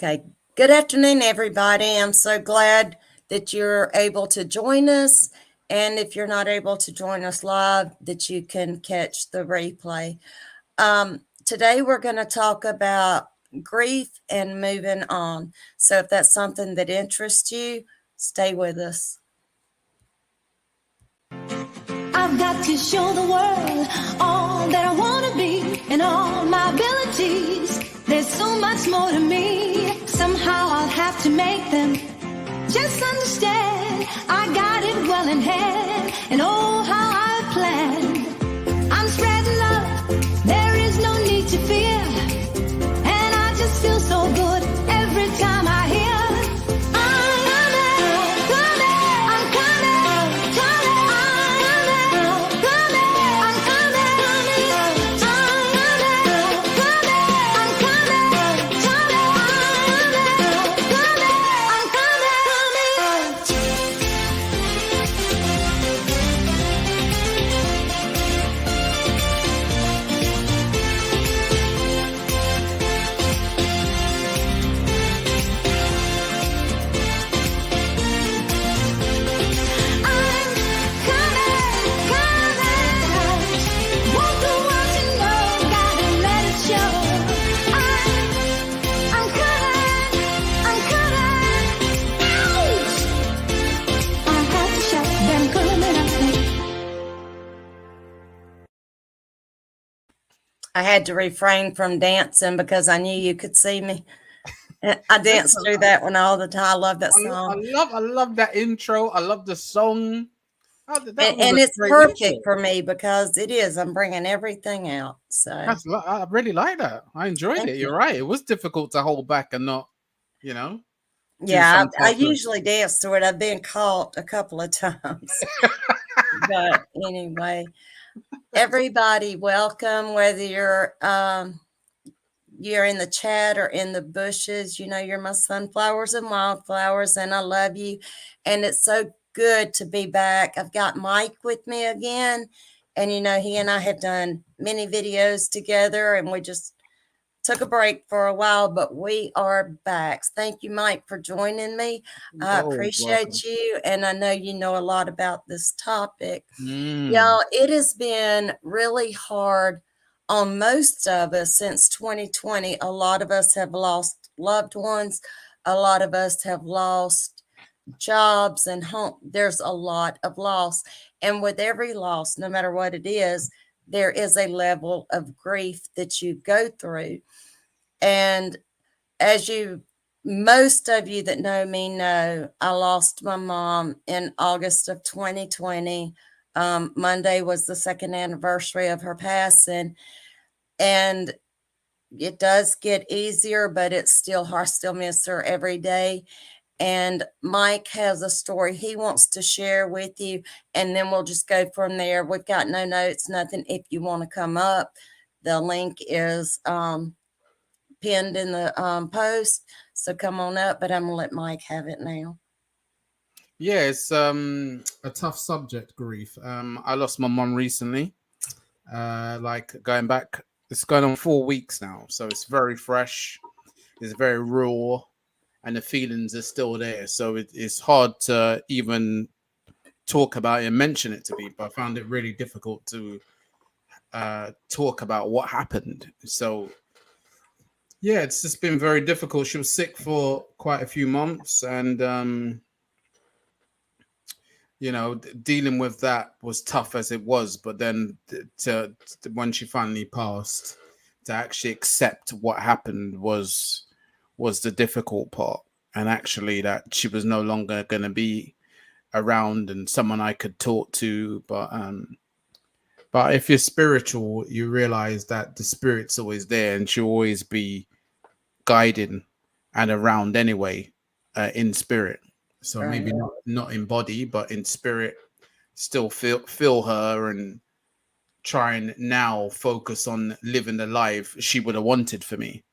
Okay. Good afternoon, everybody. I'm so glad that you're able to join us. And if you're not able to join us live, that you can catch the replay. Today, we're going to talk about grief and moving on. So if that's something that interests you, stay with us. I've got to show the world all that I want to be and all my abilities. There's so much more to me. Somehow I'll have to make them just understand I got it well in hand, and oh, how I plan. I'm spreading love, there is no need to fear, and I just feel so good every time I hear I had to refrain from dancing because I knew you could see me. I dance through that one all the time. I love that song. I love that intro. I love the song. And it's perfect for me because it is. I'm bringing everything out. So I really like that. I enjoyed it. You're right. It was difficult to hold back and not, Yeah, I usually dance to it. I've been caught a couple of times. But anyway, everybody, welcome. Whether you're in the chat or in the bushes, you're my sunflowers and wildflowers, and I love you. And it's so good to be back. I've got Mike with me again, and he and I have done many videos together, and we just took a break for a while, but we are back. Thank you, Mike, for joining me. I appreciate you, and I know you know a lot about this topic. Y'all, it has been really hard on most of us since 2020. A lot of us have lost loved ones. A lot of us have lost jobs and home. There's a lot of loss. And with every loss, no matter what it is, there is a level of grief that you go through. And as most of you that know me know, I lost my mom in August of 2020. Monday was the second anniversary of her passing. And it does get easier, but it's still hard. I still miss her every day. And Mike has a story he wants to share with you, and then we'll just go from there. We've got no notes, nothing. If you want to come up, the link is pinned in the post. So come on up, but I'm going to let Mike have it now. Yeah, it's a tough subject, grief. I lost my mom recently, going back. It's going on 4 weeks now, so it's very fresh. It's very raw, and the feelings are still there. So it's hard to even talk about it and mention it to people. I found it really difficult to talk about what happened. So yeah, it's just been very difficult. She was sick for quite a few months, and dealing with that was tough as it was. But then when she finally passed, to actually accept what happened was the difficult part. And actually that she was no longer going to be around and someone I could talk to. But if you're spiritual, you realize that the spirit's always there and she'll always be guiding and around anyway, in spirit. So maybe not in body, but in spirit, still feel her and try and now focus on living the life she would have wanted for me.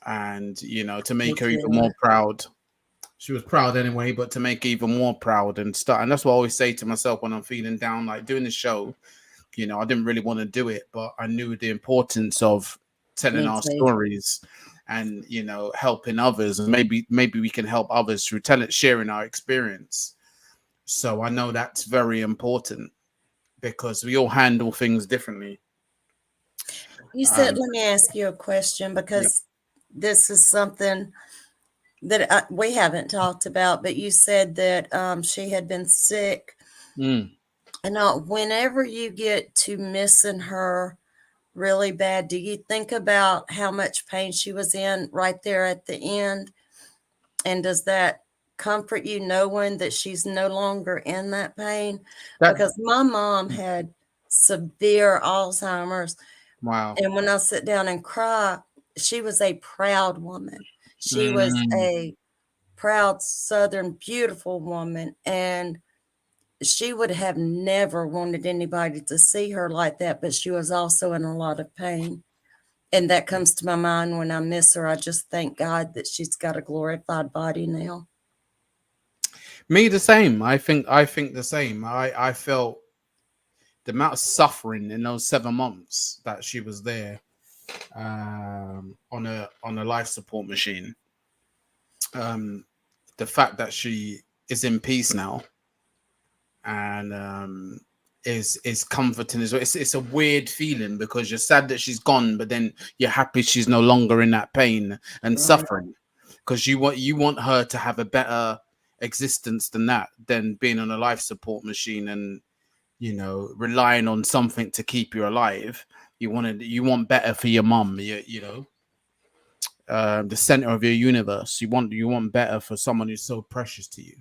And, to make her even more proud. She was proud anyway, but to make her even more proud and start. And that's what I always say to myself when I'm feeling down, like doing the show, I didn't really want to do it, but I knew the importance of telling Me our too. stories and, you know, helping others, and maybe we can help others through sharing our experience. So I know that's very important because we all handle things differently. You said, um let me ask you a question yeah. because this is something that we haven't talked about, but you said that she had been sick. Mm. And whenever you get to missing her really bad, do you think about how much pain she was in right there at the end? And does that comfort you knowing that she's no longer in that pain? That Because my mom had severe Alzheimer's. wow. And when I sit down and cry, she was a proud woman. She was Mm. a proud, Southern, beautiful woman. And she would have never wanted anybody to see her like that, but she was also in a lot of pain. And that comes to my mind when I miss her. I just thank God that she's got a glorified body now. Me the same. I think the same. I felt the amount of suffering in those 7 months that she was there, on a life support machine. um the fact that she is in peace now, and is comforting as well. It's a weird feeling because you're sad that she's gone, but then you're happy she's no longer in that pain and Right, suffering, because you want her to have a better existence than that, than being on a life support machine and, you know, relying on something to keep you alive. You want better for your mum. You know, the center of your universe. You want better for someone who's so precious to you.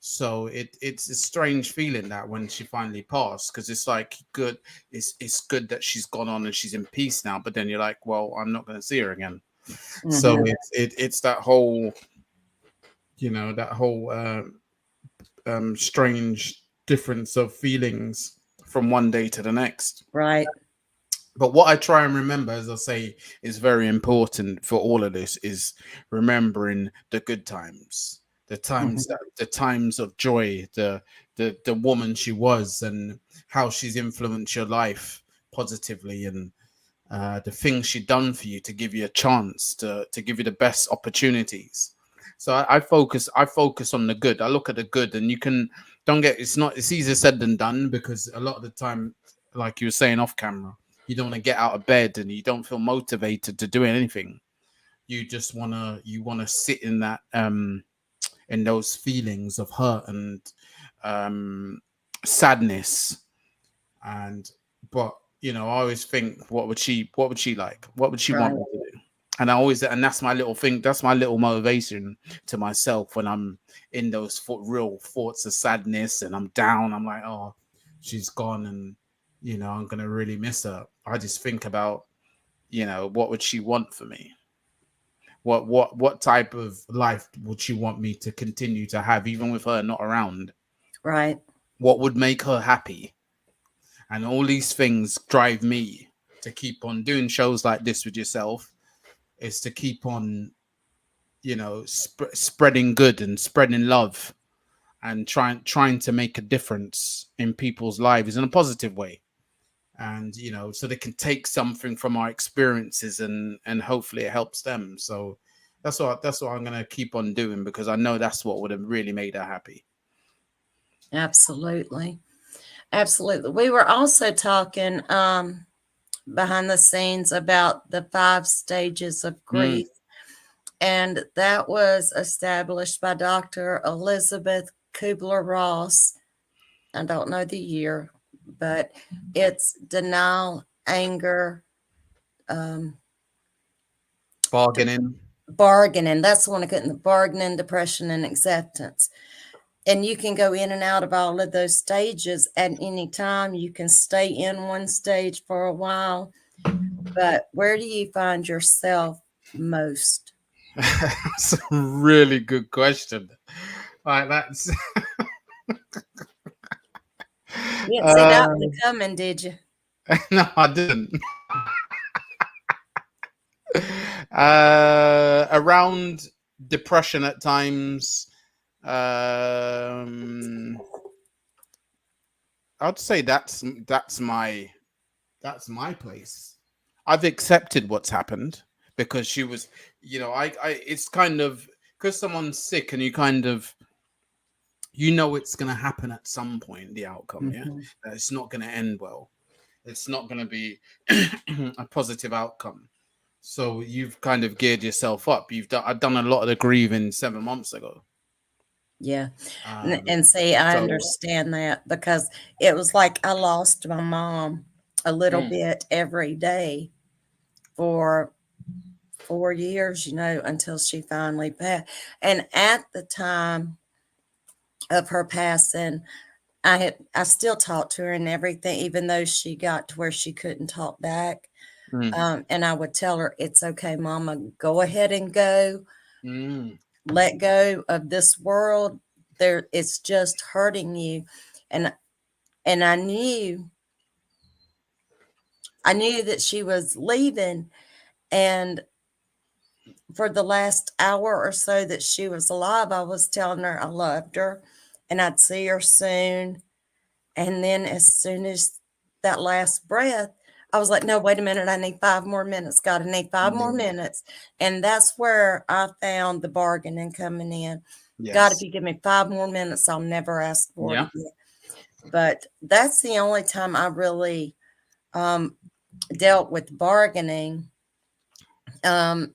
So it's a strange feeling that when she finally passed, because it's like good, it's good that she's gone on and she's in peace now. But then you're like, well, I'm not going to see her again. So hmm, it's that whole, that whole strange difference of feelings from one day to the next. right. But what I try and remember, as I say, is very important for all of this, is remembering the good times, Hmm. the times of joy, the woman she was, and how she's influenced your life positively, and the things she done for you to give you a chance, to give you the best opportunities. So I focus on the good. I look at the good, and you can don't get it's easier said than done, because a lot of the time, like you were saying off camera, you don't want to get out of bed and you don't feel motivated to do anything. You want to sit in that, in those feelings of hurt and, um sadness. And but I always think, what would she like, what would she want Right. me to do? And I always, and that's my little thing, that's my little motivation to myself when I'm in those real thoughts of sadness and I'm down. I'm like, oh, she's gone, and I'm gonna really miss her. I just think about, what would she want for me? What type of life would she want me to continue to have, even with her not around? Right. What would make her happy? And all these things drive me to keep on doing shows like this with yourself, is to keep on, spreading good and spreading love, and trying to make a difference in people's lives in a positive way. And so they can take something from our experiences, and hopefully it helps them. So that's what I'm going to keep on doing, because I know that's what would have really made her happy. Absolutely. Absolutely. We were also talking behind the scenes about the 5 stages of Mm. grief. And that was established by Dr. Elizabeth Kubler-Ross. I don't know the year, but it's denial, anger, um, Bargaining. bargaining. That's the one I couldn't. Bargaining, depression, and acceptance. And you can go in and out of all of those stages at any time. You can stay in one stage for a while, but where do you find yourself most? That's a really good question. Like that's You didn't see that one uh, coming, did you? no, I didn't. Around depression at times. Um, I'd say that's my place. I've accepted what's happened because she was, it's kind of because someone's sick and you kind of, it's going to happen at some point, the outcome, yeah? Mhm. That it's not going to end well. It's not going to be a positive outcome. So you've kind of geared yourself up. I've done a lot of the grieving 7 months ago. Yeah. Um, And see, I so, understand that because it was like I lost my mom a little mm, bit every day for 4 years, until she finally passed. And at the time of her passing, I still talked to her and everything, even though she got to where she couldn't talk back. mm, And I would tell her, "It's okay, Mama. Go ahead and go. mm, Let go of this world. It's just hurting you." And and I knew that she was leaving, and for the last hour or so that she was alive, I was telling her I loved her and I'd see her soon. And then as soon as that last breath, I was like, no, wait a minute. I need 5 more minutes. God, I need five more mm. minutes. And that's where I found the bargaining coming in. God, if Yes. you give me 5 more minutes, I'll never ask for it Yeah. again. But that's the only time I really um, dealt with bargaining um,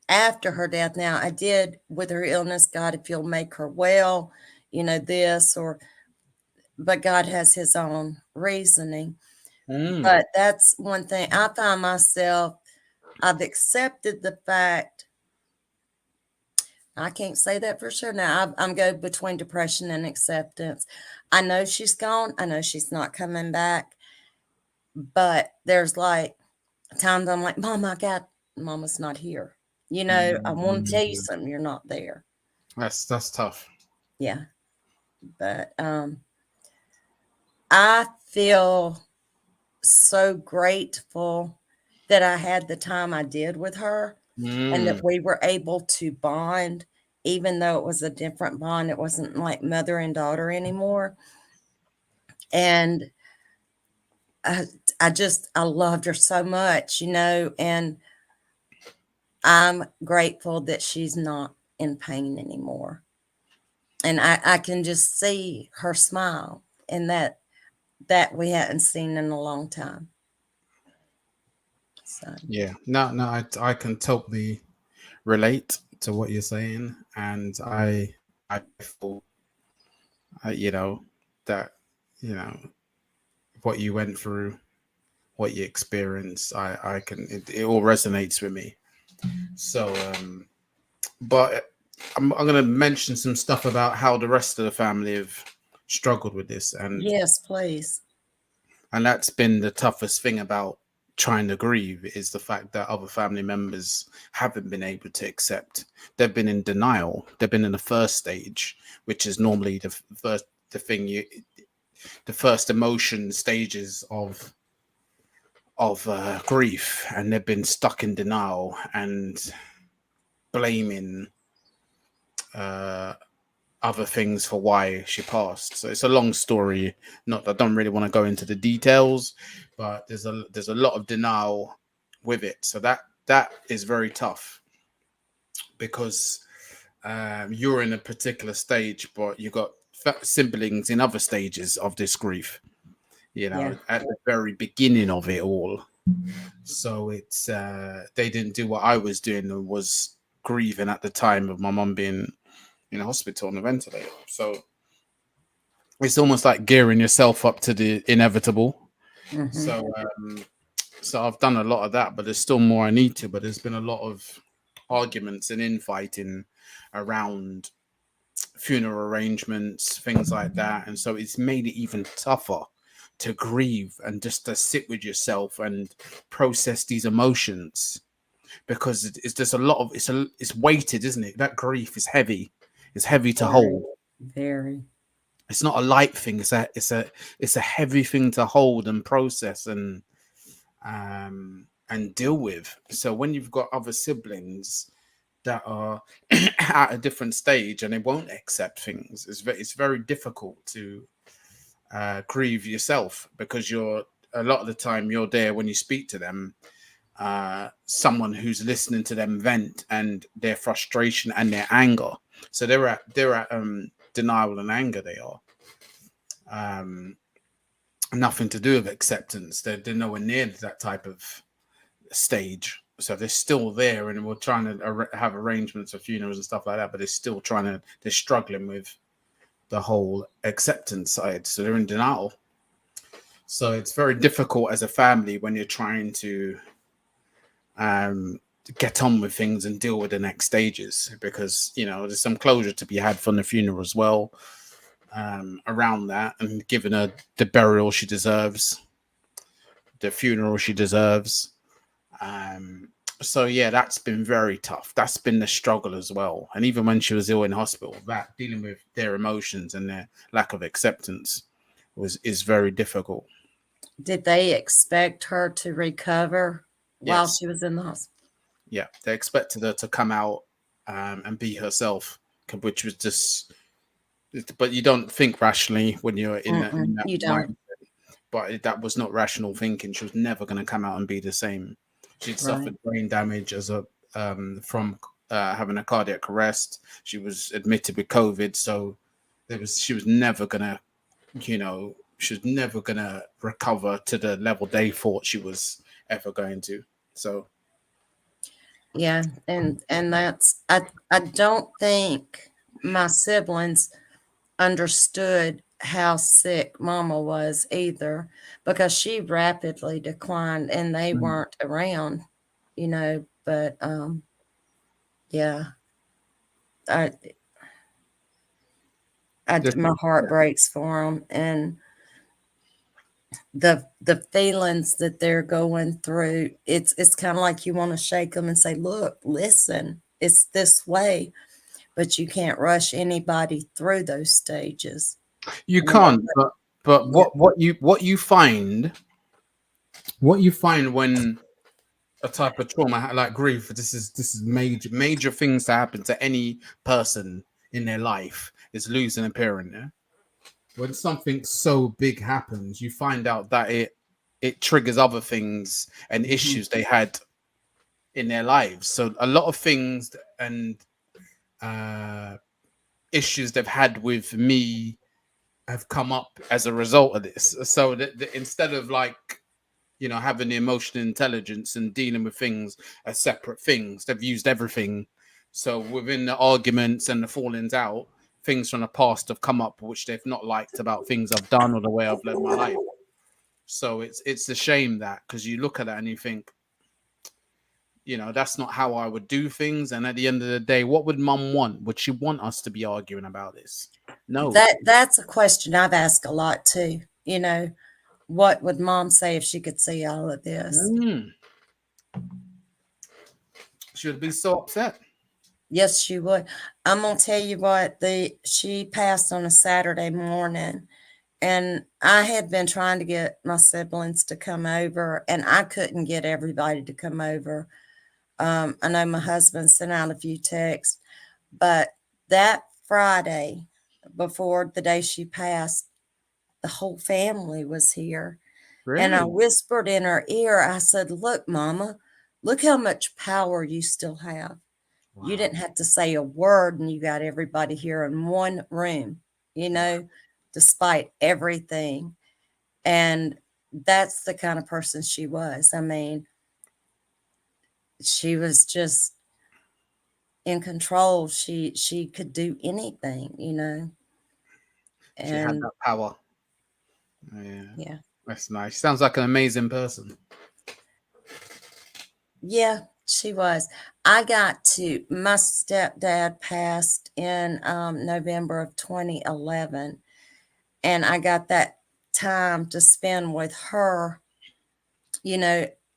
after her death. Now, I did with her illness, God, if you'll make her well, this, but God has his own reasoning. Mm, But that's one thing I find myself, I've accepted the fact. I can't say that for sure now. I'm going between depression and acceptance. I know she's gone. I know she's not coming back. But there's like times I'm like, Mom, Mama's not here. I want to tell you mm. something. You're not there. That's tough. Yeah. But I feel so grateful that I had the time I did with her and that Mm, we were able to bond, even though it was a different bond. It wasn't like mother and daughter anymore. And I, I loved her so much, and I'm grateful that she's not in pain anymore. And I can just see her smile, and that we hadn't seen in a long time. So, yeah. No, no, I can totally relate to what you're saying, and I feel, that you know what you went through, what you experienced. I can it all resonates with me. So, but I'm going to mention some stuff about how the rest of the family have struggled with this, yes, please. and that's been the toughest thing about trying to grieve is the fact that other family members haven't been able to accept. They've been in denial. They've been in the first stage, which is normally the thing the first emotion stages of grief, and they've been stuck in denial and blaming uh, other things for why she passed. So it's a long story. Not I don't really want to go into the details, but there's a lot of denial with it. So that is very tough because you're in a particular stage, but you got siblings in other stages of this grief. Yeah. At the very beginning of it all. So it's they didn't do what I was doing and was grieving at the time of my mum being in a hospital on a ventilator. So it's almost like gearing yourself up to the inevitable. Hmm. So so I've done a lot of that, but there's still more I need to. But there's been a lot of arguments and infighting around funeral arrangements, things like that, and so it's made it even tougher to grieve and just to sit with yourself and process these emotions because it's just a lot of it's weighted, isn't it? That grief is heavy. It's heavy to Very, hold. very. It's not a light thing. It's a heavy thing to hold and process and deal with. So when you've got other siblings that are at a different stage and they won't accept things, it's very difficult to grieve yourself because you're a lot of the time you're there when you speak to them, someone who's listening to them vent and their frustration and their anger. So they're at denial and anger. They are nothing to do with acceptance. They're nowhere near that type of stage. So they're still there, and we're trying to have arrangements for funerals and stuff like that. But they're still they're struggling with the whole acceptance side. So they're in denial. So it's very difficult as a family when you're trying to get on with things and deal with the next stages, because there's some closure to be had from the funeral as well, around that, and giving her the burial she deserves, the funeral she deserves. So yeah, that's been very tough. That's been the struggle as well. And even when she was ill in hospital, that dealing with their emotions and their lack of acceptance is very difficult. Did they expect her to recover while Yes. she was in the hospital? Yeah, they expected her to come out and be herself, which was just. But you don't think rationally when you're in that You don't. mindset. But that was not rational thinking. She was never going to come out and be the same. She'd suffered brain damage as a from having a cardiac arrest. She was admitted with COVID, so she was never gonna, she was never gonna recover to the level they thought she was ever going to. So yeah, and that's I don't think my siblings understood how sick Mama was either, because she rapidly declined and they weren't around, but yeah, I, my heart breaks for them, and the feelings that they're going through, it's kind of like you want to shake them and say, look, listen, it's this way, but you can't rush anybody through those stages. you can't, but Yeah. what you find when a type of trauma like grief, this is major things to happen to any person in their life, is losing a parent. Yeah? When something so big happens, you find out that it triggers other things and issues they had in their lives. So a lot of things and issues they've had with me have come up as a result of this. So that instead of having the emotional intelligence and dealing with things as separate things, they've used everything. So within the arguments and the fallings out, things from the past have come up which they've not liked about things I've done or the way I've led my life. So it's a shame that, because you look at that and you think, that's not how I would do things. And at the end of the day, what would Mum want? Would she want us to be arguing about this? No. That's a question I've asked a lot too. What would Mom say if she could see all of this? She would be so upset. Yes, she would. I'm gonna tell you what, she passed on a Saturday morning, and I had been trying to get my siblings to come over, and I couldn't get everybody to come over. I know my husband sent out a few texts, but that Friday before the day she passed, the whole family was here. And I Really? whispered in her ear, I said, look, Mama, look how much power you still have. Wow. You didn't have to say a word, and you got everybody here in one room, despite everything. And that's the kind of person she was. I mean, she was just in control. She could do anything, She had And that power. yeah. That's nice. Sounds like an amazing person. Yeah, she was. My stepdad passed in November of 2011, and I got that time to spend with her,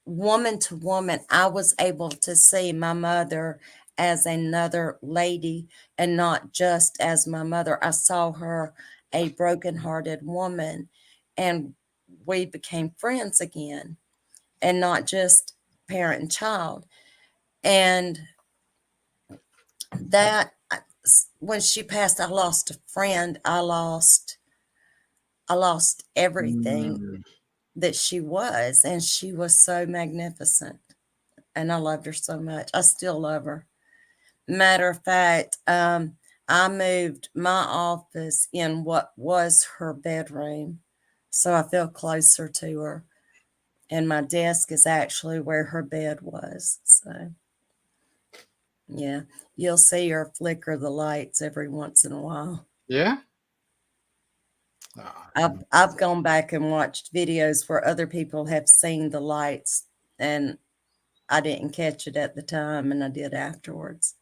woman to woman. I was able to see my mother as another lady and not just as my mother. I saw her a brokenhearted woman, and we became friends again, and not just parent and child. And that when she passed, I lost a friend. I lost everything, that she was, and she was so magnificent. And I loved her so much. I still love her. Matter of fact, I moved my office in what was her bedroom, so I feel closer to her. And my desk is actually where her bed was. So, yeah, you'll see her flicker the lights every once in a while. Yeah. I've gone back and watched videos where other people have seen the lights, and I didn't catch it at the time, and I did afterwards.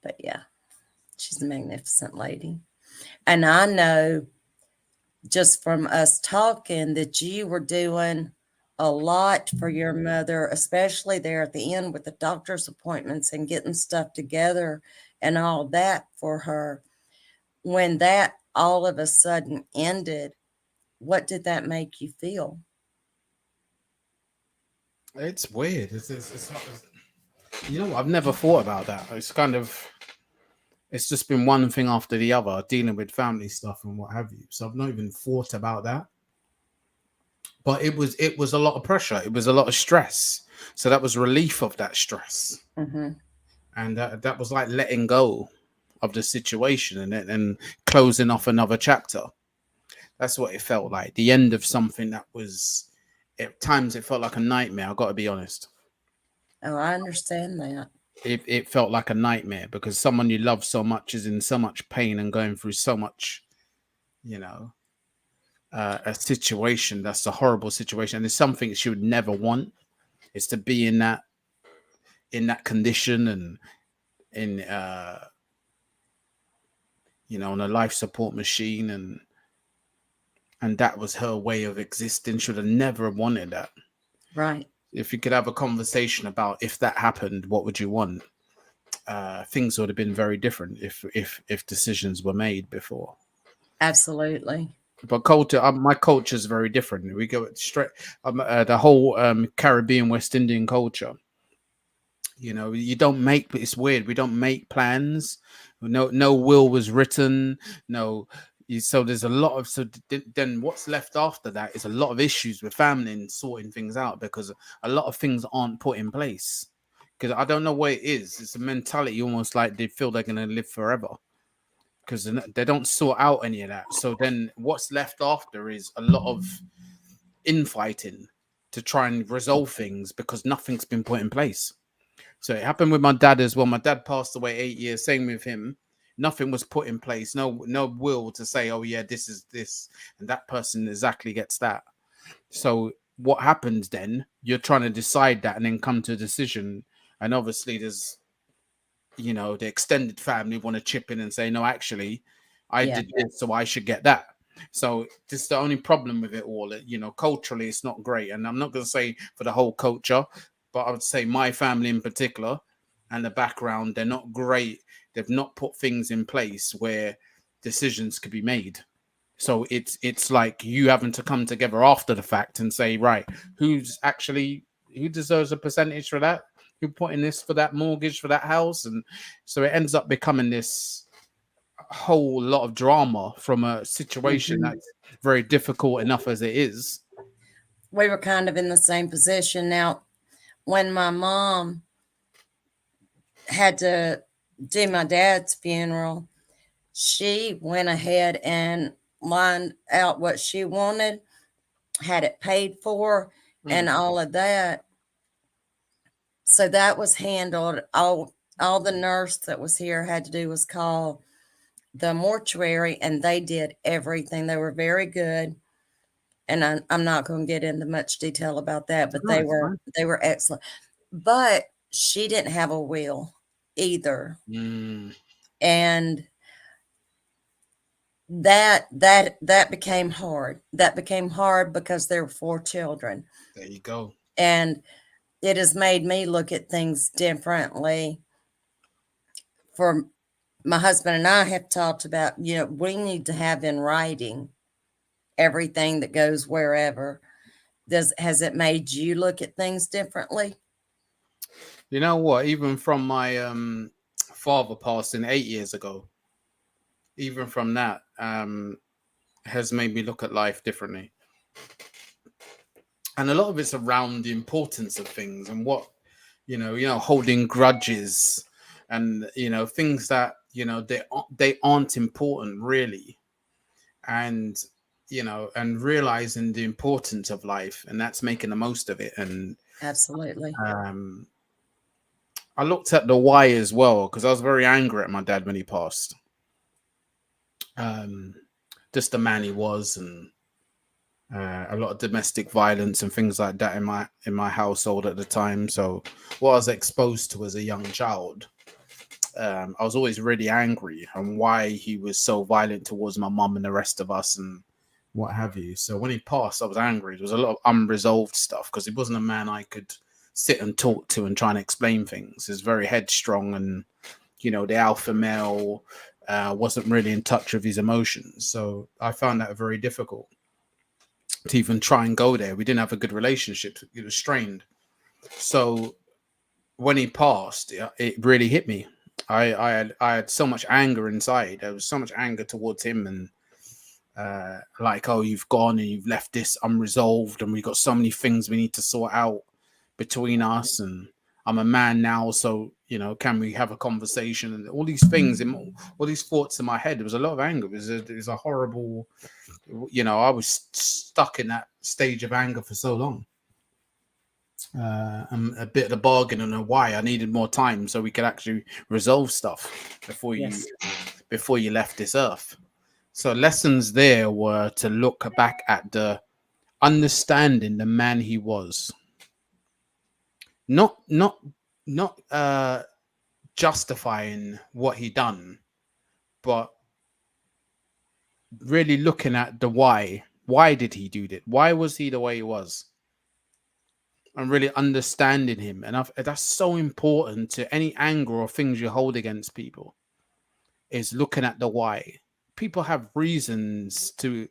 But yeah, she's a magnificent lady. And I know just from us talking that you were doing a lot for your mother, especially there at the end with the doctor's appointments and getting stuff together and all that for her. When that all of a sudden ended, what did that make you feel? It's weird. It's not, you know, I've never thought about that. It's kind of, it's just been one thing after the other, dealing with family stuff and what have you. So I've not even thought about that. But it was a lot of pressure. It was a lot of stress. So that was relief of that stress, Mm-hmm. and that was like letting go of the situation and closing off another chapter. That's what it felt like. The end of something that was, at times it felt like a nightmare. I got to be honest. Oh, I understand that. It felt like a nightmare because someone you love so much is in so much pain and going through so much, you know, a situation that's a horrible situation. And it's something she would never want, is to be in that condition and in on a life support machine, and that was her way of existing. She would have never wanted that. Right. If you could have a conversation about if that happened, what would you want? Things would have been very different if decisions were made before. Absolutely. But culture, my culture is very different. We go straight, the whole Caribbean West Indian culture. You don't make. It's weird. We don't make plans. No will was written. No. So there's a lot of, then what's left after that is a lot of issues with family and sorting things out, because a lot of things aren't put in place. Because I don't know what it is. It's a mentality almost like they feel they're going to live forever, because they don't sort out any of that. So then what's left after is a lot of infighting to try and resolve things because nothing's been put in place. So it happened with my dad as well. My dad passed away 8 years. Same with him. Nothing was put in place. No will to say, oh yeah, this is this, and that person exactly gets that. So what happens then? You're trying to decide that and then come to a decision. And obviously, there's the extended family want to chip in and say, no, actually, I Yeah. did this, so I should get that. So this is the only problem with it all. Culturally, it's not great. And I'm not going to say for the whole culture, but I would say my family in particular and the background, they're not great. They've not put things in place where decisions could be made. So it's like you having to come together after the fact and say, right, who deserves a percentage for that? Who put in this for that mortgage for that house? And so it ends up becoming this whole lot of drama from a situation Mm-hmm. that's very difficult enough as it is. We were kind of in the same position. Now, when my mom had to do my dad's funeral, she went ahead and lined out what she wanted, had it paid for, and all of that. So that was handled. All the nurse that was here had to do was call the mortuary, and they did everything. They were very good, and I'm not going to get into much detail about that, but No, it's fine. they were excellent. But she didn't have a will either, and that became hard. That became hard because there were 4 children, There you go. and it has made me look at things differently. For my husband and I have talked about, we need to have in writing everything that goes wherever. Has it made you look at things differently? You know what? Even from my father passing 8 years ago, even from that, has made me look at life differently. and a lot of it's around the importance of things and what holding grudges, and things that they aren't important really, and and realizing the importance of life, and that's making the most of it. And Absolutely. um I looked at the why as well, because I was very angry at my dad when he passed. um just the man he was, and a lot of domestic violence and things like that in my household at the time. So what I was exposed to as a young child, I was always really angry on why he was so violent towards my mum and the rest of us and what have you. So when he passed, I was angry. There was a lot of unresolved stuff because he wasn't a man I could sit and talk to and try and explain things. He's very headstrong, and the alpha male wasn't really in touch with his emotions. So I found that very difficult to even try and go there. We didn't have a good relationship. It was strained. So when he passed, it really hit me. I had so much anger inside. There was so much anger towards him, and like, oh, you've gone and you've left this unresolved, and we've got so many things we need to sort out between us. And I'm a man now, so can we have a conversation? And all these things, all these thoughts in my head. There was a lot of anger. It was a horrible. I was stuck in that stage of anger for so long. And a bit of the bargain on why I needed more time so we could actually resolve stuff before Yes. you left this earth. So lessons there were to look back at the understanding the man he was, not justifying what he done, but really looking at the why. Why did he do that? Why was he the way he was? And really understanding him. And that's so important to any anger or things you hold against people, is looking at the why. People have reasons to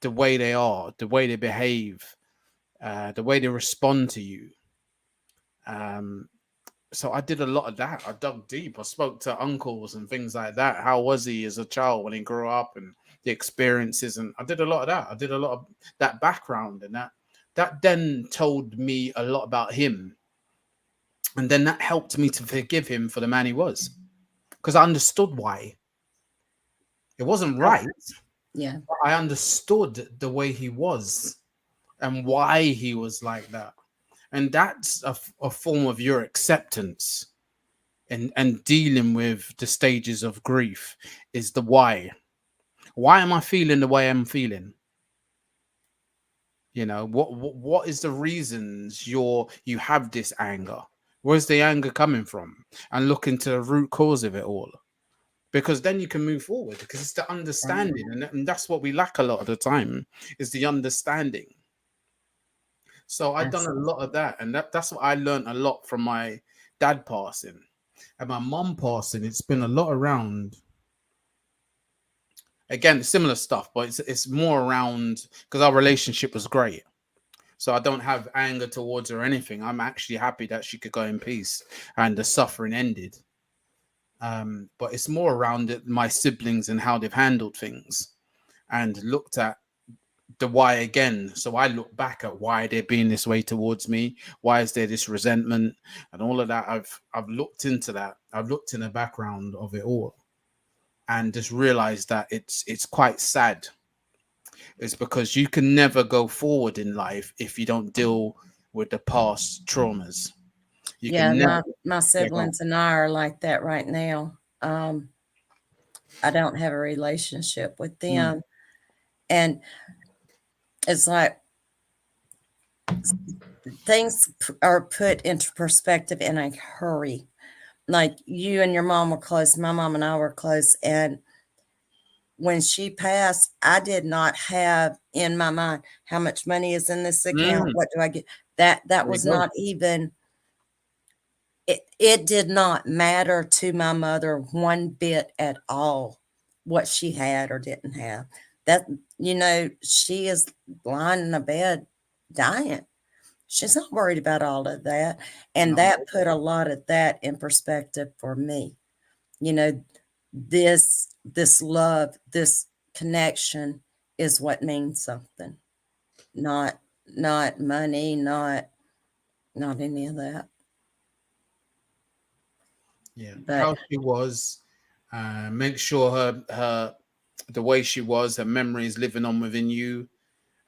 the way they are, the way they behave, the way they respond to you. So I did a lot of that. I dug deep. I spoke to uncles and things like that. How was he as a child when he grew up, and the experiences? And I did a lot of that. I did a lot of that background, and that then told me a lot about him. And then that helped me to forgive him for the man he was, because I understood why. It wasn't right. Yeah. But I understood the way he was and why he was like that. And that's a form of your acceptance, and dealing with the stages of grief, is the why. Why am I feeling the way I'm feeling? What is the reasons you have this anger? Where's the anger coming from? And look into the root cause of it all, because then you can move forward, because it's the understanding. And that's what we lack a lot of the time, is the understanding. So I've done a lot of that, and that's what I learned a lot from my dad passing. And my mum passing, it's been a lot around, again, similar stuff, but it's more around, because our relationship was great. So I don't have anger towards her or anything. I'm actually happy that she could go in peace and the suffering ended. But it's more around my siblings and how they've handled things, and looked at the why again. So I look back at why they're being this way towards me. Why is there this resentment and all of that? I've looked into that. I've looked in the background of it all, and just realized that it's quite sad. It's because you can never go forward in life if you don't deal with the past traumas. You Yeah, can never my get on. siblings and I are like that right now. I don't have a relationship with them. And it's like things are put into perspective in a hurry. Like, you and your mom were close, my mom and I were close. And when she passed, I did not have in my mind how much money is in this account. What do I get? That There you was go. not even, it did not matter to my mother one bit at all what she had or didn't have. That, she is lying in a bed dying. She's not worried about all of that. And No. that put a lot of that in perspective for me. You know, this love, this connection is what means something, not not money, not any of that. Yeah, But how she was. Make sure her the way she was, her memory is living on within you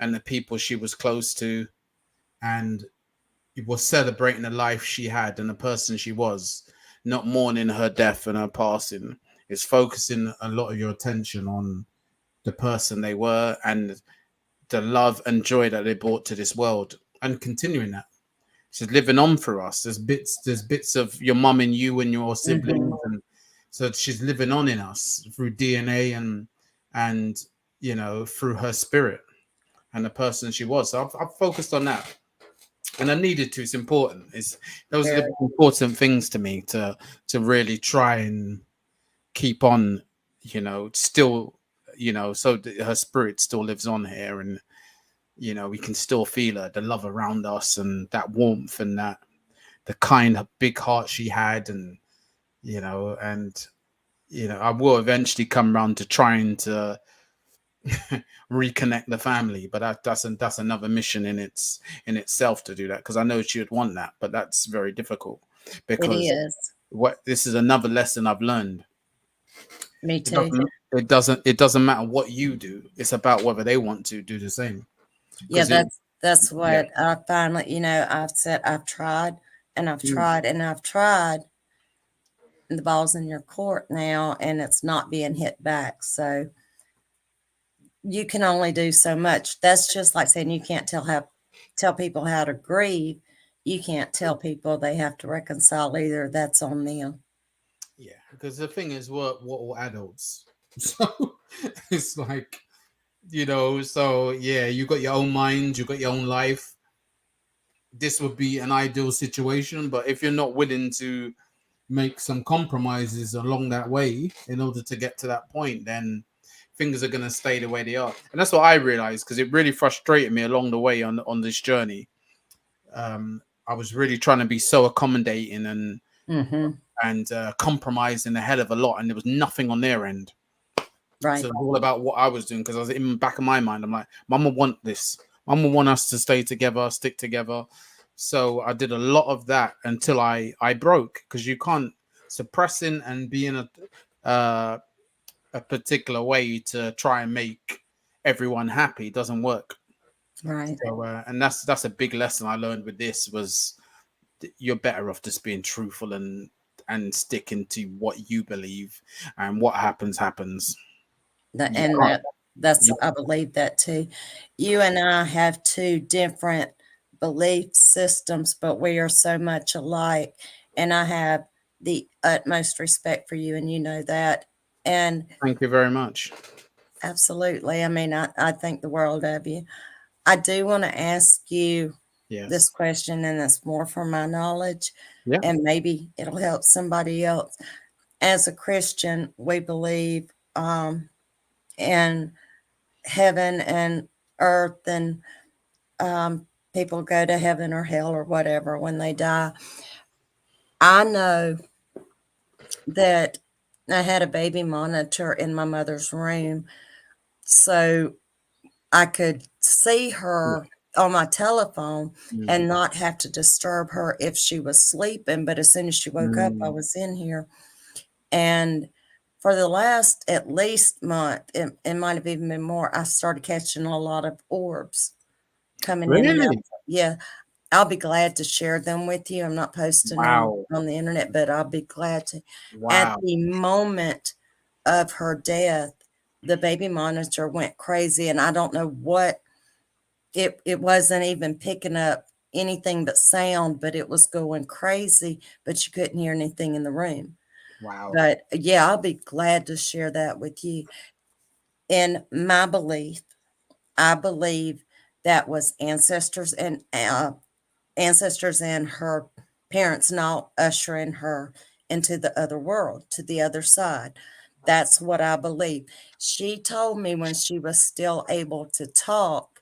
and the people she was close to, and it was celebrating the life she had and the person she was, not mourning her death and her passing. It's focusing a lot of your attention on the person they were and the love and joy that they brought to this world, and continuing that. She's living on for us. There's bits of your mum and you and your siblings, and so she's living on in us through DNA and through her spirit and the person she was. So I've focused on that, and I needed to. It's important. It's those are very, the important things to me to really try and keep on, still, so her spirit still lives on here, and we can still feel her, the love around us, and that warmth, and that the kind of big heart she had, and and I will eventually come around to trying to reconnect the family, but that's another mission in itself to do that, because I know she would want that, but that's very difficult it because is. what this is another lesson I've learned. Me It too. doesn't it doesn't matter what you do. It's about whether they want to do the same. Yeah, Because it that's yeah. what I finally, I've said I've tried and I've Mm. tried and I've tried, and the ball's in your court now, and it's not being hit back. So you can only do so much. That's just like saying you can't tell people how to grieve. You can't tell people they have to reconcile either. That's on them. Yeah, because the thing is, we're all adults, so it's like, so yeah, you got your own mind, you got your own life. This would be an ideal situation, but if you're not willing to make some compromises along that way in order to get to that point, then things are going to stay the way they are. And that's what I realized, because it really frustrated me along the way on this journey. I was really trying to be so accommodating Mm-hmm. and compromising a hell of a lot, and there was nothing on their end. So Right. it was all about what I was doing, because I was in the back of my mind, I'm like, Mama want this. Mama want us to stay together, stick together. So I did a lot of that until I broke, because you can't suppressing and being uh, a particular way to try and make everyone happy doesn't work. Right. So and that's a big lesson I learned with this was you're better off just being truthful and sticking to what you believe, and what happens happens. You And can't. that's I believe that too. You and I have two different belief systems, but we are so much alike. And I have the utmost respect for you, and you know that. And Thank you very much. absolutely, I mean, I think the world of you. I do want to ask you this Yes. question, and it's more for my knowledge, Yeah. and maybe it'll help somebody else. As a Christian, we believe in heaven and earth, and um, people go to heaven or hell or whatever when they die. I know that I had a baby monitor in my mother's room, so I could see Yeah. her on my telephone and Mm. not have to disturb her if she was sleeping. But as soon as she woke up, I Mm. was in here. And for the last at least month, it might have even been more, I started catching a lot of orbs coming in and out. Really? Yeah, I'll be glad to share them with you. I'm not posting them Wow. on the internet, but I'll be glad to. At Wow. the moment of her death, the baby monitor went crazy, and I don't know what it wasn't even picking up anything but sound, but it was going crazy, but you couldn't hear anything in the room. Wow. But yeah, I'll be glad to share that with you. In my belief, I believe that was ancestors and her parents now ushering her into the other world, to the other side. That's what I believe. She told me when she was still able to talk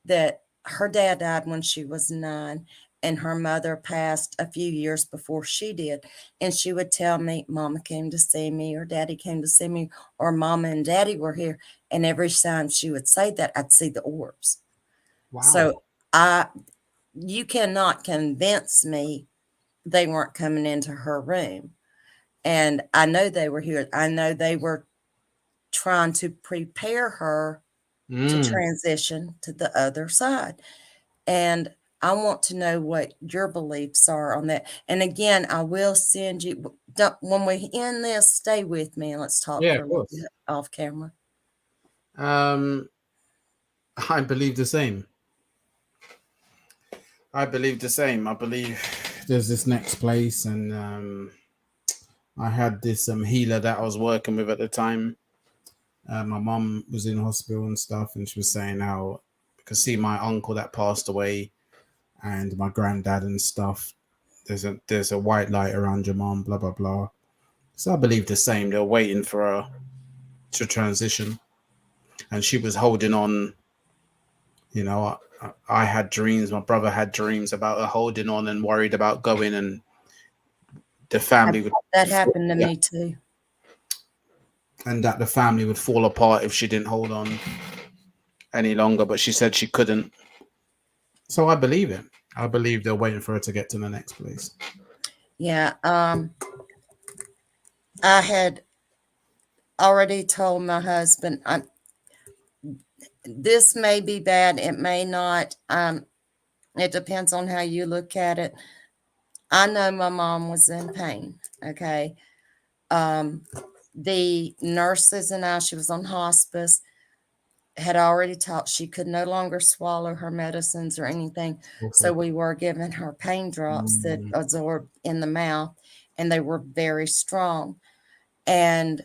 that her dad died when she was 9, and her mother passed a few years before she did. And she would tell me, Mama came to see me, or Daddy came to see me, or Mama and Daddy were here. And every time she would say that, I'd see the orbs. Wow. So I you cannot convince me they weren't coming into her room. And I know they were here. I know they were trying to prepare her to transition to the other side. And I want to know what your beliefs are on that. And again, I will send you, when we end this, stay with me and let's talk Yeah, for a of little course. bit off camera. Um, I believe the same. I believe the same. I believe there's this next place, and I had this healer that I was working with at the time. My mum was in hospital and stuff, and she was saying how I could see my uncle that passed away and my granddad and stuff. There's a white light around your mom, blah blah blah. So I believe the same. They're waiting for her to transition, and she was holding on. You know, I had dreams. My brother had dreams about her holding on and worried about going, and the family would, That happened to me too. and that the family would fall apart if she didn't hold on any longer. But she said she couldn't. So I believe it. I believe they're waiting for her to get to the next place. Yeah. I had already told my husband, this may be bad. It may not. It depends on how you look at it. I know my mom was in pain. Okay. Um, the nurses and she was on hospice, had already taught she could no longer swallow her medicines or anything. So Okay. we were giving her pain drops that absorbed in the mouth, and they were very strong. And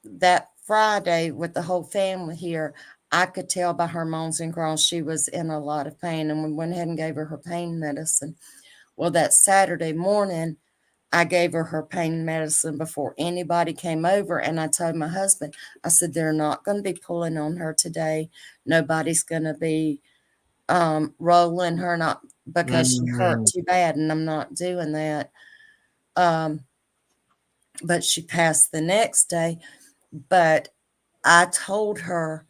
that Friday, with the whole family here, I could tell by her moans and groans she was in a lot of pain. And we went ahead and gave her pain medicine. Well, that Saturday morning, I gave her pain medicine before anybody came over. And I told my husband, I said, they're not going to be pulling on her today. Nobody's going to be rolling her, not because she hurt too bad. And I'm not doing that. But she passed the next day. But I told her,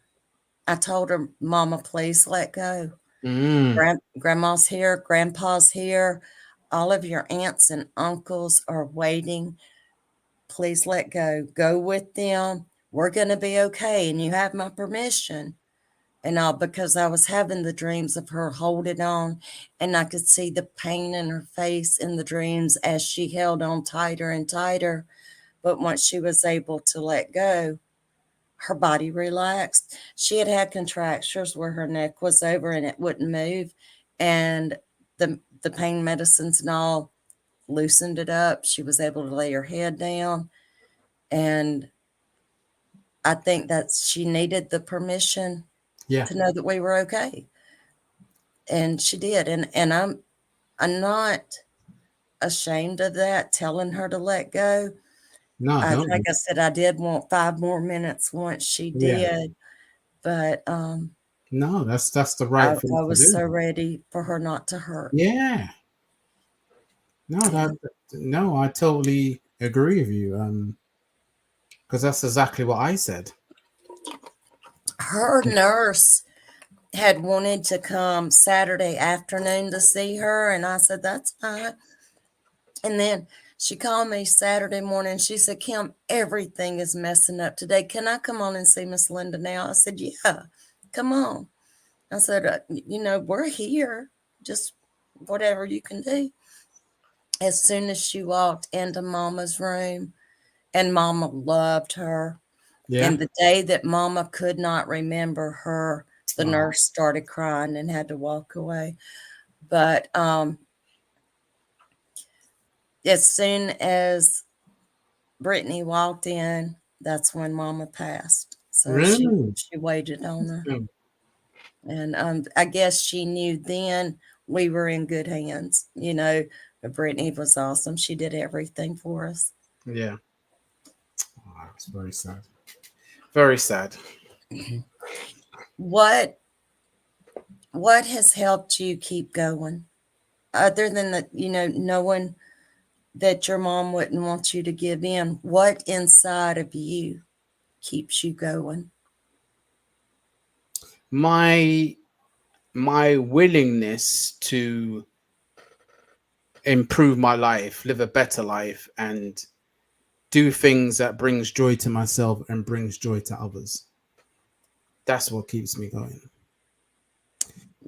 Mama, please let go. Grandma's here, Grandpa's here. All of your aunts and uncles are waiting. Please let go. Go with them. We're going to be okay. And you have my permission. And all because I was having the dreams of her holding on, and I could see the pain in her face in the dreams as she held on tighter and tighter. But once she was able to let go, her body relaxed. She had had contractures where her neck was over and it wouldn't move. And the pain medicines and all loosened it up. She was able to lay her head down. And I think that she needed the permission Yeah. to know that we were okay. And she did. And I'm not ashamed of that, telling her to let go. No, don't. Like I said, I did want 5 more minutes once she Yeah. did, but No, that's the right thing I to was do. so ready for her not to hurt. Yeah. No, Yeah. no, I totally agree with you. Because that's exactly what I said. Her nurse had wanted to come Saturday afternoon to see her, and I said, that's fine. And then she called me Saturday morning. She said, Kim, everything is messing up today. Can I come on and see Miss Linda now? I said, yeah, come on. I said, we're here. Just whatever you can do. As soon as she walked into Mama's room, and Mama loved her. Yeah. And the day that Mama could not remember her, the Oh, nurse started crying and had to walk away. But as soon as Brittany walked in, that's when Mama passed. So really? she waited on her, and I guess she knew then we were in good hands. But Brittany was awesome. She did everything for us. Yeah. Oh, it's very sad. Very sad. What what has helped you keep going, other than that? Knowing that your mom wouldn't want you to give in. What inside of you keeps you going? My my willingness to improve my life, live a better life, and do things that brings joy to myself and brings joy to others. That's what keeps me going.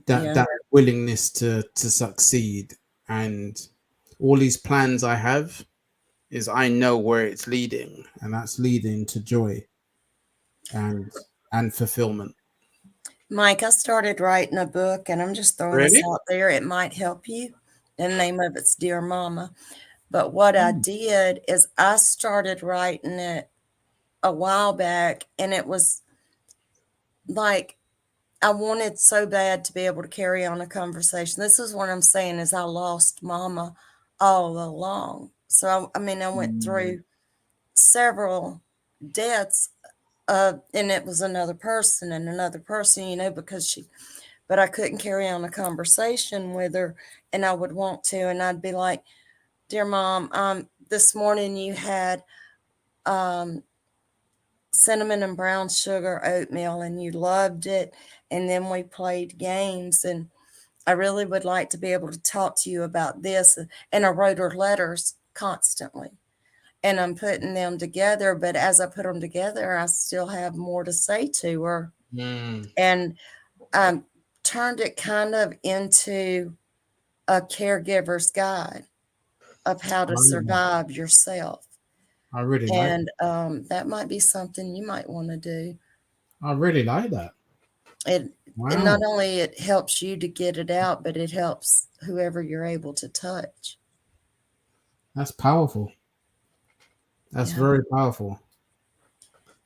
That Yeah. that willingness to succeed, and all these plans I have is I know where it's leading, and that's leading to joy and and fulfillment. Mike, I started writing a book, and I'm just throwing this Really? out there. It might help you. The name of it's Dear Mama. But what I did is I started writing it a while back, and it was like I wanted so bad to be able to carry on a conversation. This is what I'm saying is I lost Mama all along. So I mean I went Mm, through several deaths, and it was another person and another person, because but I couldn't carry on a conversation with her, and I would want to, and I'd be like, "Dear Mom, this morning you had um, cinnamon and brown sugar oatmeal, and you loved it, and then we played games, and I really would like to be able to talk to you about this." And I wrote her letters constantly, and I'm putting them together. But as I put them together, I still have more to say to her, mm, and I turned it kind of into a caregiver's guide of how I to really, survive yourself. I really like And that might be something you might want to do. I really like that. It and not Wow, only it helps you to get it out, but it helps whoever you're able to touch. that's powerful. That's Yeah. very powerful.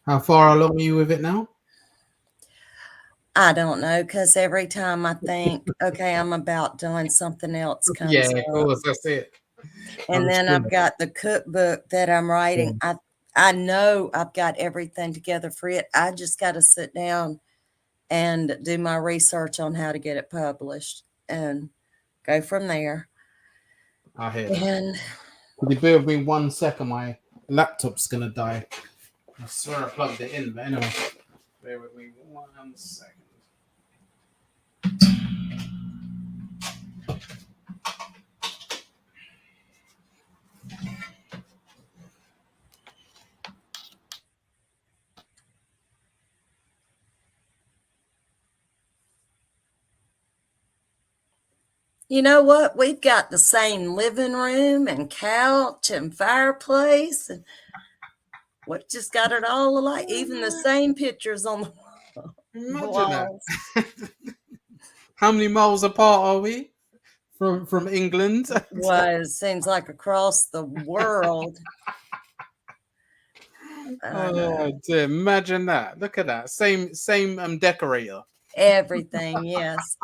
How far along are you with it now? I don't know, because every time I think, okay, I'm about done, something else Yeah, comes of up. course, that's it. And I'm then sure. I've got the cookbook that I'm writing. Yeah. I know I've got everything together for it. I just got to sit down and do my research on how to get it published and go from there. I hear that. And Could you bear with me 1 second? My laptop's gonna die. I swear I plugged it in, but anyway, bear with me 1 second. you know what? We've got the same living room and couch and fireplace, and what just got it all alike. Even the same pictures on the Imagine that. walls. How many miles apart are we from England? Was seems like across the world. I Oh know. dear! Imagine that. Look at that. Same decorator. Everything, yes.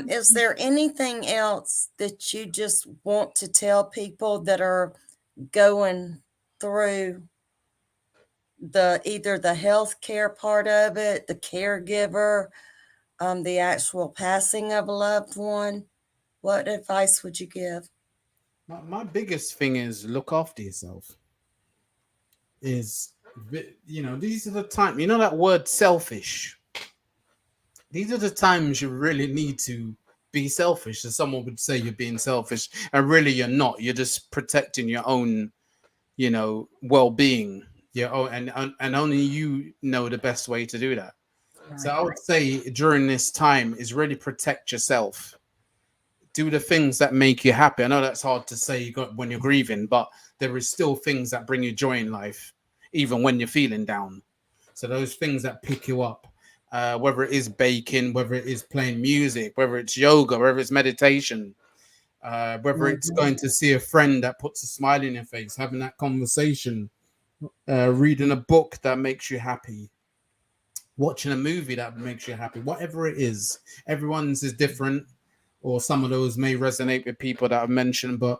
Is there anything else that you just want to tell people that are going through the either the healthcare part of it, the caregiver, the actual passing of a loved one? What advice would you give? My biggest thing is look after yourself. Is these are the time. You know that word selfish. These are the times you really need to be selfish. As someone would say, you're being selfish, and really you're not. You're just protecting your own, well-being. And only you know the best way to do that. So Right. I would say during this time is really protect yourself. Do the things that make you happy. I know that's hard to say when you're grieving, but there is still things that bring you joy in life, even when you're feeling down. So those things that pick you up, whether it is baking, whether it is playing music, whether it's yoga, whether it's meditation, whether it's Mhm. going to see a friend that puts a smile in your face, having that conversation, reading a book that makes you happy, watching a movie that makes you happy, whatever it is. Everyone's is different, or some of those may resonate with people that I've mentioned, but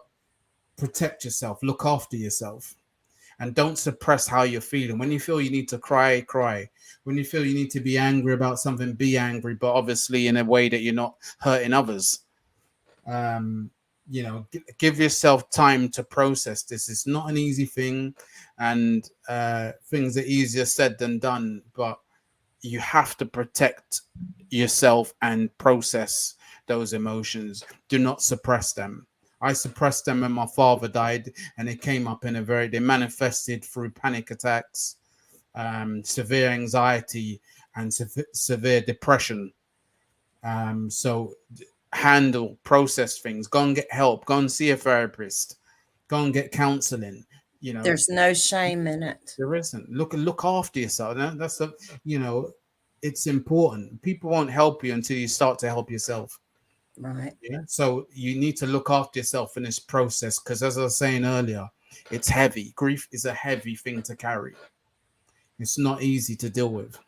protect yourself, look after yourself, and don't suppress how you're feeling. When you feel you need to cry, cry. When you feel you need to be angry about something, be angry, but obviously in a way that you're not hurting others. Um, give yourself time to process this. It's not an easy thing, and things are easier said than done, but you have to protect yourself and process those emotions. Do not suppress them. I suppressed them when my father died, and it came up in a very, they manifested through panic attacks, severe anxiety, and severe depression. So handle, process things, go and get help, go and see a therapist, go and get counseling. You know, There's no shame in it. there isn't. Look after yourself. That's a, you know, it's important. People won't help you until you start to help yourself. Right. Yeah. So you need to look after yourself in this process because, as I was saying earlier, it's heavy. Grief is a heavy thing to carry. It's not easy to deal with.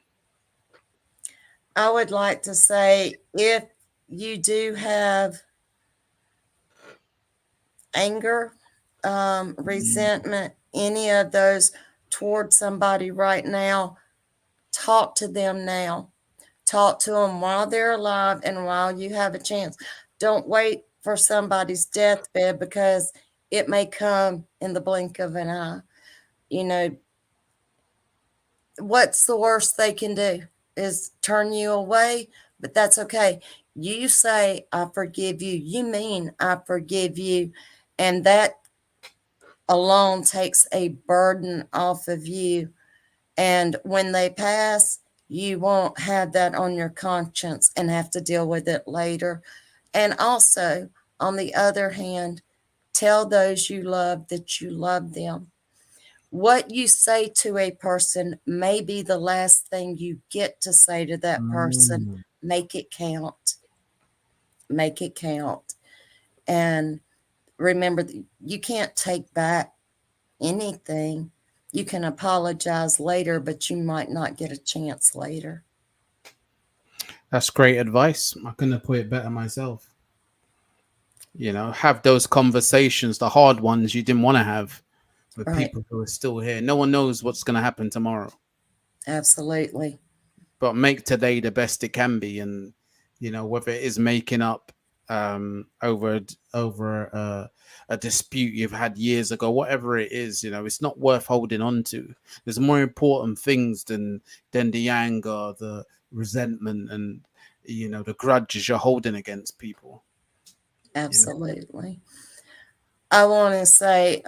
I would like to say if you do have anger, Mm, resentment, any of those towards somebody right now, talk to them now. Talk to them while they're alive and while you have a chance. Don't wait for somebody's deathbed because it may come in the blink of an eye. You know, what's the worst they can do is turn you away, but that's okay. You say, I forgive you. You mean, I forgive you. And that alone takes a burden off of you. And when they pass, you won't have that on your conscience and have to deal with it later. And also, on the other hand, tell those you love that you love them. What you say to a person may be the last thing you get to say to that person. mm. Make it count. Make it count. And remember, you can't take back anything. You can apologize later, but you might not get a chance later. That's great advice. I couldn't have put it better myself. You know, have those conversations, the hard ones you didn't want to have with Right. people who are still here. No one knows what's going to happen tomorrow, Absolutely. but make today the best it can be. And, you know, whether it is making up over a dispute you've had years ago, whatever it is, you know, it's not worth holding on to. There's more important things than the anger, the resentment, and, you know, the grudges you're holding against people. You know. Absolutely. I want to say,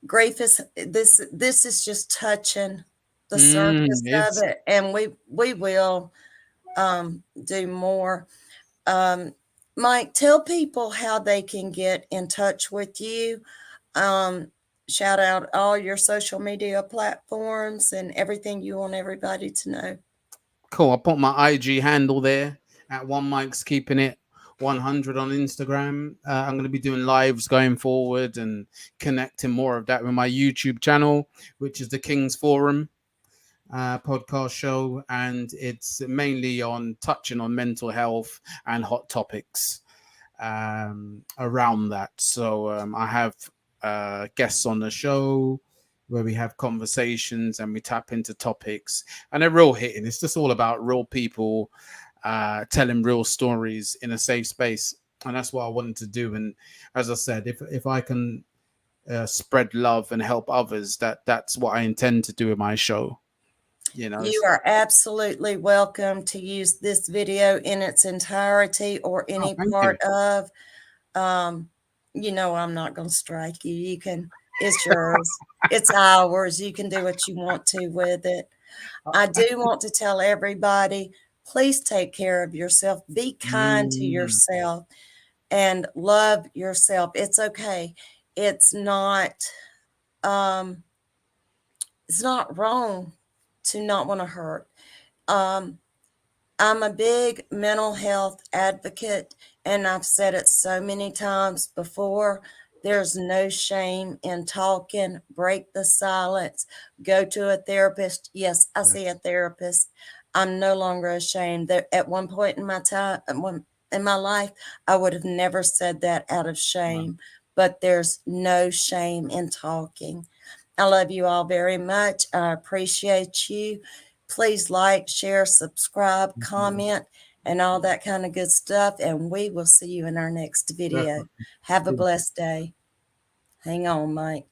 grief is this is just touching the surface of It's it, and we will do more. Um, Mike, tell people how they can get in touch with you. Um, Shout out all your social media platforms and everything you want everybody to know. cool. I'll put my IG handle there at One Mike's Keeping It 100 on Instagram. I'm going to be doing lives going forward and connecting more of that with my YouTube channel, which is the King's Forum podcast show. And it's mainly on touching on mental health and hot topics around that. So I have guests on the show where we have conversations and we tap into topics, and they're real hitting. It's just all about real people telling real stories in a safe space, and that's what I wanted to do. And as I said, if I can spread love and help others, that's what I intend to do in my show. You know. You are absolutely welcome to use this video in its entirety or Oh, any thank you. part of. Um, I'm not going to strike you. You can, it's yours, it's ours. You can do what you want to with it. I do want to tell everybody, please take care of yourself. Be kind to Mm, yourself and love yourself. It's okay. It's not, um, it's not wrong to not want to hurt. Um, I'm a big mental health advocate, and I've said it so many times before. There's no shame in talking. Break the silence. Go to a therapist. Yes, I see a yes. therapist. I'm no longer ashamed. That at one point in my time, in my life, I would have never said that out of Wow. shame. But there's no shame in talking. I love you all very much. I appreciate you. Please like, share, subscribe, comment, and all that kind of good stuff. And we will see you in our next video. Definitely. Have a blessed day. Hang on, Mike.